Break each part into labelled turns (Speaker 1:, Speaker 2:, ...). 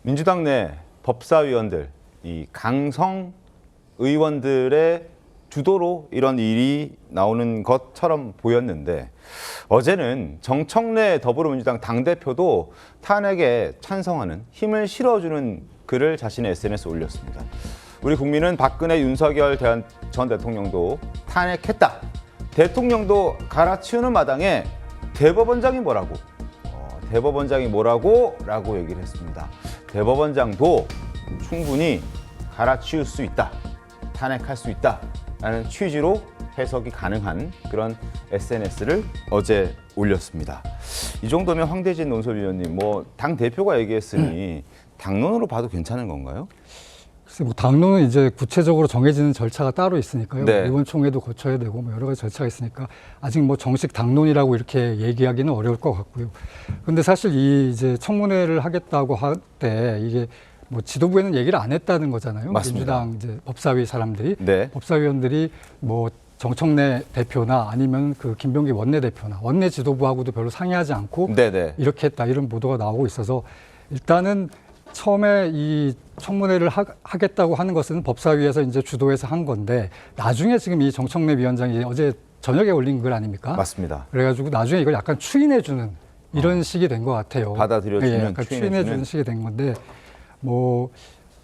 Speaker 1: 민주당 내 법사위원들, 이 강성 의원들의 주도로 이런 일이 나오는 것처럼 보였는데 어제는 정청래 더불어민주당 당대표도 탄핵에 찬성하는 힘을 실어주는 글을 자신의 SNS에 올렸습니다. 우리 국민은 박근혜, 윤석열 전 대통령도 탄핵했다. 대통령도 갈아치우는 마당에 대법원장이 뭐라고? 대법원장이 뭐라고? 라고 얘기를 했습니다. 대법원장도 충분히 갈아치울 수 있다. 탄핵할 수 있다. 라는 취지로 해석이 가능한 그런 SNS를 어제 올렸습니다. 이 정도면 황대진 논설위원님, 당 대표가 얘기했으니 당론으로 봐도 괜찮은 건가요?
Speaker 2: 글쎄, 당론은 이제 구체적으로 정해지는 절차가 따로 있으니까요.
Speaker 1: 네.
Speaker 2: 의원총회도 거쳐야 되고 여러 가지 절차가 있으니까 아직 정식 당론이라고 이렇게 얘기하기는 어려울 것 같고요. 그런데 사실 이제 청문회를 하겠다고 할 때 이게 지도부에는 얘기를 안 했다는 거잖아요.
Speaker 1: 맞습니다.
Speaker 2: 민주당 이제 법사위 사람들이,
Speaker 1: 네.
Speaker 2: 법사위원들이 정청래 대표나 아니면 그 김병기 원내대표나 원내 지도부하고도 별로 상의하지 않고
Speaker 1: 네네.
Speaker 2: 이렇게 했다 이런 보도가 나오고 있어서 일단은 처음에 이 청문회를 하겠다고 하는 것은 법사위에서 이제 주도해서 한 건데 나중에 지금 이 정청래 위원장이 어제 저녁에 올린 글 아닙니까?
Speaker 1: 맞습니다.
Speaker 2: 그래가지고 나중에 이걸 약간 추인해주는 이런 식이 된 것 같아요.
Speaker 1: 받아들여주는,
Speaker 2: 예, 약간 추인해주는 식이 된 건데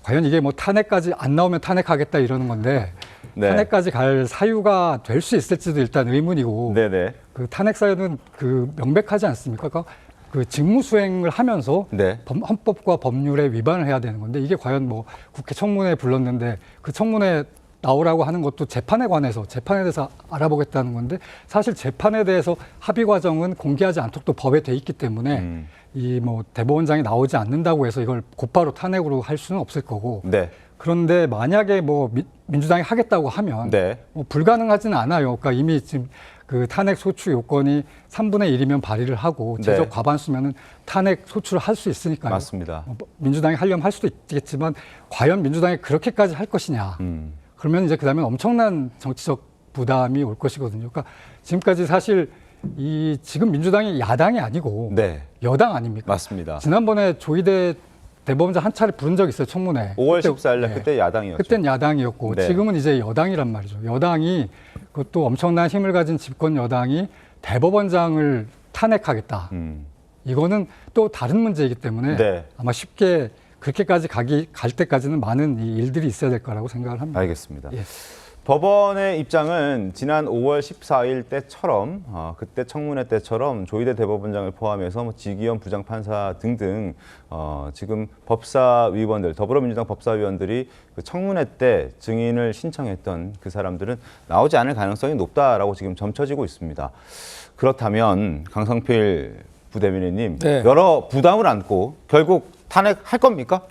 Speaker 2: 과연 이게 탄핵까지 안 나오면 탄핵하겠다 이러는 건데
Speaker 1: 네.
Speaker 2: 탄핵까지 갈 사유가 될 수 있을지도 일단 의문이고
Speaker 1: 네네.
Speaker 2: 그 탄핵 사유는 명백하지 않습니까? 그러니까 그 직무 수행을 하면서
Speaker 1: 네.
Speaker 2: 헌법과 법률에 위반을 해야 되는 건데 이게 과연 국회 청문회에 불렀는데 그 청문회 나오라고 하는 것도 재판에 대해서 알아보겠다는 건데 사실 재판에 대해서 합의 과정은 공개하지 않도록 또 법에 돼 있기 때문에 이 대법원장이 나오지 않는다고 해서 이걸 곧바로 탄핵으로 할 수는 없을 거고.
Speaker 1: 네.
Speaker 2: 그런데 만약에 민주당이 하겠다고 하면
Speaker 1: 네.
Speaker 2: 불가능하지는 않아요. 그러니까 이미 지금 그 탄핵 소추 요건이 3분의 1이면 발의를 하고 제적 과반수면은 탄핵 소추를 할 수 있으니까요.
Speaker 1: 맞습니다.
Speaker 2: 민주당이 하려면 할 수도 있겠지만 과연 민주당이 그렇게까지 할 것이냐. 그러면 이제 그다음에 엄청난 정치적 부담이 올 것이거든요. 그러니까 지금까지 사실 지금 민주당이 야당이 아니고
Speaker 1: 네.
Speaker 2: 여당 아닙니까?
Speaker 1: 맞습니다.
Speaker 2: 지난번에 조희대 대법원장 한 차례 부른 적 있어요, 청문회.
Speaker 1: 5월 14일 날 그때 야당이었죠.
Speaker 2: 그땐 야당이었고
Speaker 1: 네.
Speaker 2: 지금은 이제 여당이란 말이죠. 여당이 그것도 엄청난 힘을 가진 집권 여당이 대법원장을 탄핵하겠다. 이거는 또 다른 문제이기 때문에
Speaker 1: 네.
Speaker 2: 아마 쉽게 그렇게까지 갈 때까지는 많은 일들이 있어야 될 거라고 생각을 합니다.
Speaker 1: 알겠습니다.
Speaker 2: 예.
Speaker 1: 법원의 입장은 지난 5월 14일 때처럼 그때 청문회 때처럼 조희대 대법원장을 포함해서 지기현 부장판사 등등 지금 법사위원들 더불어민주당 법사위원들이 그 청문회 때 증인을 신청했던 그 사람들은 나오지 않을 가능성이 높다라고 지금 점쳐지고 있습니다. 그렇다면 강성필 부대변인님
Speaker 3: 네.
Speaker 1: 여러 부담을 안고 결국 탄핵할 겁니까?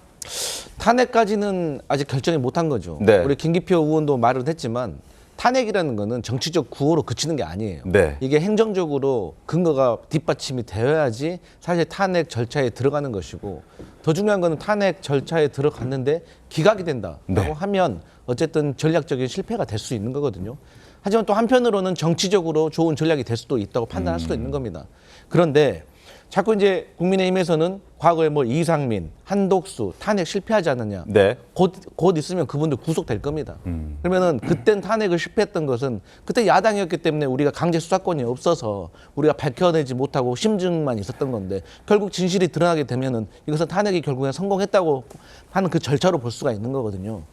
Speaker 3: 탄핵까지는 아직 결정이 못한 거죠.
Speaker 1: 네.
Speaker 3: 우리 김기표 의원도 말을 했지만 탄핵이라는 거는 정치적 구호로 그치는 게 아니에요.
Speaker 1: 네.
Speaker 3: 이게 행정적으로 근거가 뒷받침이 되어야지 사실 탄핵 절차에 들어가는 것이고 더 중요한 거는 탄핵 절차에 들어갔는데 기각이 된다라고
Speaker 1: 네.
Speaker 3: 하면 어쨌든 전략적인 실패가 될 수 있는 거거든요. 하지만 또 한편으로는 정치적으로 좋은 전략이 될 수도 있다고 판단할 수도 있는 겁니다. 그런데 자꾸 이제 국민의힘에서는 과거에 이상민, 한독수 탄핵 실패하지 않느냐.
Speaker 1: 네.
Speaker 3: 곧 있으면 그분들 구속될 겁니다. 그러면은 그땐 탄핵을 실패했던 것은 그때 야당이었기 때문에 우리가 강제 수사권이 없어서 우리가 밝혀내지 못하고 심증만 있었던 건데 결국 진실이 드러나게 되면은 이것은 탄핵이 결국엔 성공했다고 하는 그 절차로 볼 수가 있는 거거든요.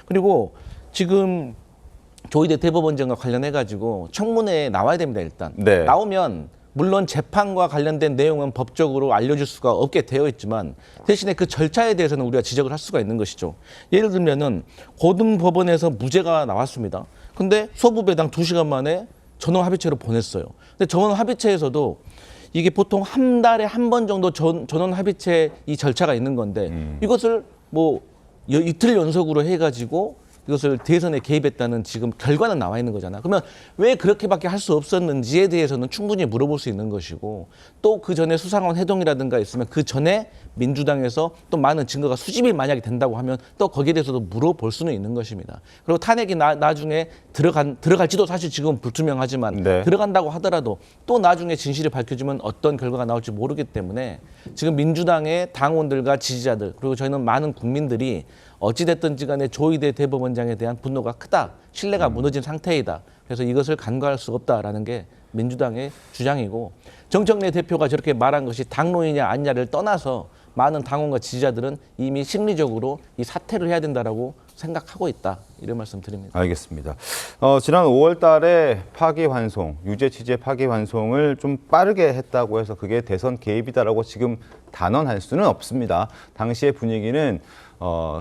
Speaker 3: 그리고 지금 조희대 대법원장과 관련해 가지고 청문회에 나와야 됩니다. 일단
Speaker 1: 네.
Speaker 3: 나오면 물론 재판과 관련된 내용은 법적으로 알려줄 수가 없게 되어 있지만 대신에 그 절차에 대해서는 우리가 지적을 할 수가 있는 것이죠. 예를 들면은 고등법원에서 무죄가 나왔습니다. 근데 소부배당 2시간 만에 전원 합의체로 보냈어요. 근데 전원 합의체에서도 이게 보통 한 달에 한 번 정도 전원 합의체 이 절차가 있는 건데 이것을 이틀 연속으로 해가지고 이것을 대선에 개입했다는 지금 결과는 나와 있는 거잖아. 그러면 왜 그렇게밖에 할 수 없었는지에 대해서는 충분히 물어볼 수 있는 것이고 또 그 전에 수상원 해동이라든가 있으면 그 전에 민주당에서 또 많은 증거가 수집이 만약에 된다고 하면 또 거기에 대해서도 물어볼 수는 있는 것입니다. 그리고 탄핵이 나중에 들어갈지도 사실 지금 불투명하지만
Speaker 1: 네.
Speaker 3: 들어간다고 하더라도 또 나중에 진실이 밝혀지면 어떤 결과가 나올지 모르기 때문에 지금 민주당의 당원들과 지지자들 그리고 저희는 많은 국민들이 어찌됐든지 간에 조희대 대법원장에 대한 분노가 크다. 신뢰가 무너진 상태이다. 그래서 이것을 간과할 수 없다라는 게 민주당의 주장이고 정청래 대표가 저렇게 말한 것이 당론이냐 아니냐를 떠나서 많은 당원과 지지자들은 이미 심리적으로 이 사퇴를 해야 된다라고 생각하고 있다. 이런 말씀 드립니다.
Speaker 1: 알겠습니다. 지난 5월 달에 파기환송, 유죄 취지의 파기환송을 좀 빠르게 했다고 해서 그게 대선 개입이다라고 지금 단언할 수는 없습니다. 당시의 분위기는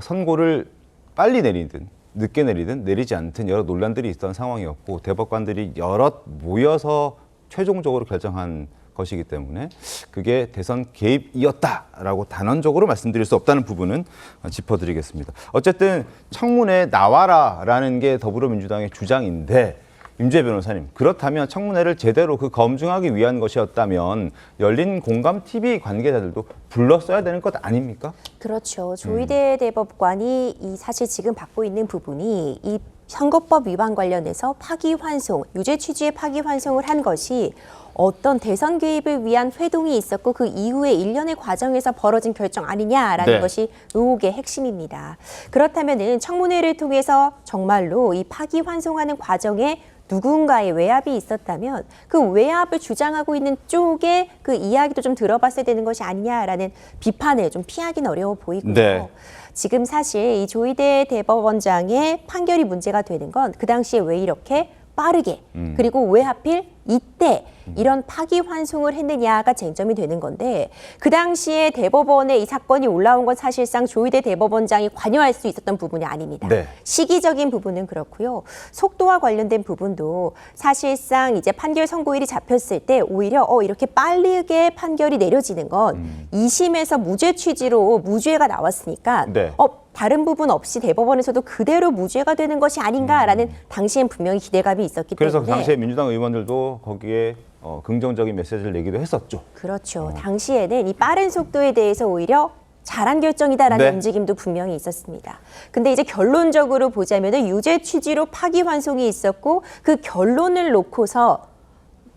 Speaker 1: 선고를 빨리 내리든 늦게 내리든 내리지 않든 여러 논란들이 있던 상황이었고 대법관들이 여럿 모여서 최종적으로 결정한 것이기 때문에 그게 대선 개입이었다라고 단언적으로 말씀드릴 수 없다는 부분은 짚어드리겠습니다. 어쨌든 청문회 나와라라는 게 더불어민주당의 주장인데 임재 변호사님, 그렇다면 청문회를 제대로 검증하기 위한 것이었다면 열린 공감 TV 관계자들도 불렀어야 되는 것 아닙니까?
Speaker 4: 그렇죠. 조희대 대법관이 이 사실 지금 받고 있는 부분이 이 선거법 위반 관련해서 파기환송, 유죄 취지의 파기환송을 한 것이 어떤 대선 개입을 위한 회동이 있었고 그 이후에 일련의 과정에서 벌어진 결정 아니냐라는
Speaker 1: 네.
Speaker 4: 것이 의혹의 핵심입니다. 그렇다면은 청문회를 통해서 정말로 이 파기환송하는 과정에 누군가의 외압이 있었다면 그 외압을 주장하고 있는 쪽의 그 이야기도 좀 들어봤어야 되는 것이 아니냐라는 비판을 좀 피하기는 어려워 보이고요.
Speaker 1: 네.
Speaker 4: 지금 사실 이 조희대 대법원장의 판결이 문제가 되는 건 그 당시에 왜 이렇게 빠르게 그리고 왜 하필 이때 이런 파기환송을 했느냐가 쟁점이 되는 건데 그 당시에 대법원에 이 사건이 올라온 건 사실상 조희대 대법원장이 관여할 수 있었던 부분이 아닙니다.
Speaker 1: 네.
Speaker 4: 시기적인 부분은 그렇고요. 속도와 관련된 부분도 사실상 이제 판결 선고일이 잡혔을 때 오히려 이렇게 빠르게 판결이 내려지는 건 2심에서 무죄 취지로 무죄가 나왔으니까
Speaker 1: 네.
Speaker 4: 다른 부분 없이 대법원에서도 그대로 무죄가 되는 것이 아닌가라는 당시엔 분명히 기대감이 있었기
Speaker 1: 그래서
Speaker 4: 때문에
Speaker 1: 당시에 민주당 의원들도 거기에 긍정적인 메시지를 내기도 했었죠.
Speaker 4: 그렇죠. 당시에는 이 빠른 속도에 대해서 오히려 잘한 결정이다라는
Speaker 1: 네.
Speaker 4: 움직임도 분명히 있었습니다. 근데 이제 결론적으로 보자면은 유죄 취지로 파기환송이 있었고 그 결론을 놓고서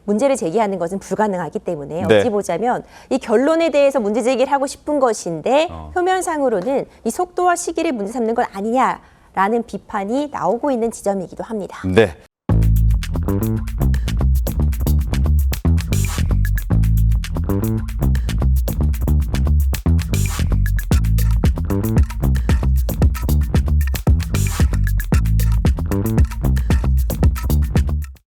Speaker 4: 문제를 제기하는 것은 불가능하기 때문에
Speaker 1: 네.
Speaker 4: 어찌 보자면 이 결론에 대해서 문제 제기를 하고 싶은 것인데 표면상으로는 이 속도와 시기를 문제 삼는 것 아니냐라는 비판이 나오고 있는 지점이기도 합니다.
Speaker 1: 네.